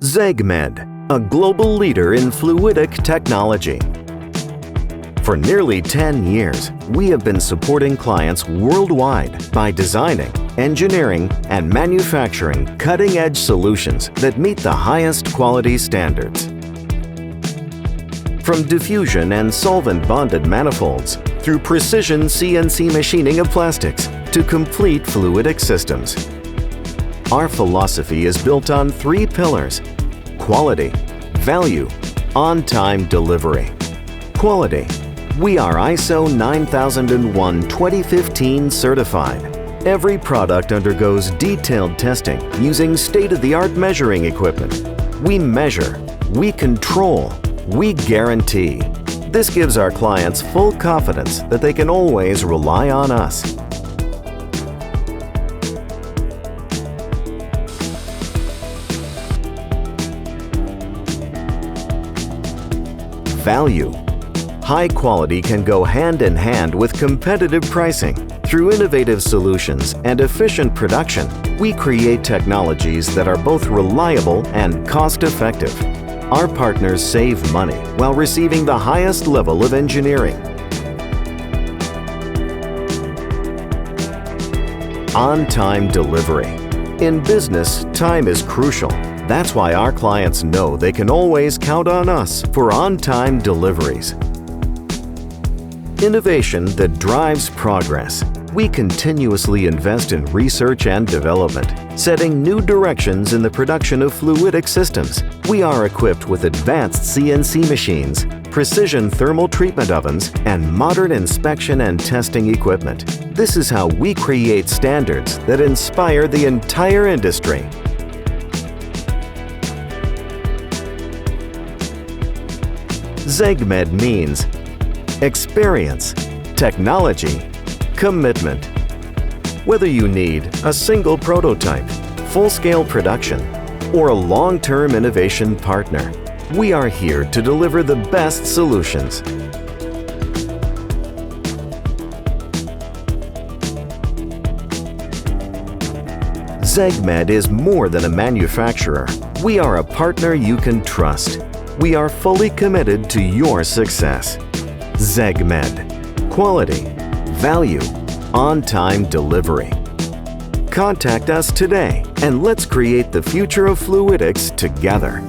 ZEG MED, a global leader in fluidic technology. For nearly 10 years, we have been supporting clients worldwide by designing, engineering, and manufacturing cutting-edge solutions that meet the highest quality standards. From diffusion and solvent bonded manifolds, through precision CNC machining of plastics, to complete fluidic systems. Our philosophy is built on 3 pillars: quality, value, on-time delivery. Quality. We are ISO 9001:2015 certified. Every product undergoes detailed testing using state-of-the-art measuring equipment. We measure, we control, we guarantee. This gives our clients full confidence that they can always rely on us. Value. High quality can go hand in hand with competitive pricing. Through innovative solutions and efficient production, we create technologies that are both reliable and cost-effective. Our partners save money while receiving the highest level of engineering. On-time delivery. In business, time is crucial. That's why our clients know they can always count on us for on-time deliveries. Innovation that drives progress. We continuously invest in research and development, setting new directions in the production of fluidic systems. We are equipped with advanced CNC machines, precision thermal treatment ovens, and modern inspection and testing equipment. This is how we create standards that inspire the entire industry. ZEG MED means experience, technology, commitment. Whether you need a single prototype, full-scale production, or a long-term innovation partner, we are here to deliver the best solutions. ZEG MED is more than a manufacturer. We are a partner you can trust. We are fully committed to your success. ZEG MED. Quality, value, on-time delivery. Contact us today and let's create the future of fluidics together.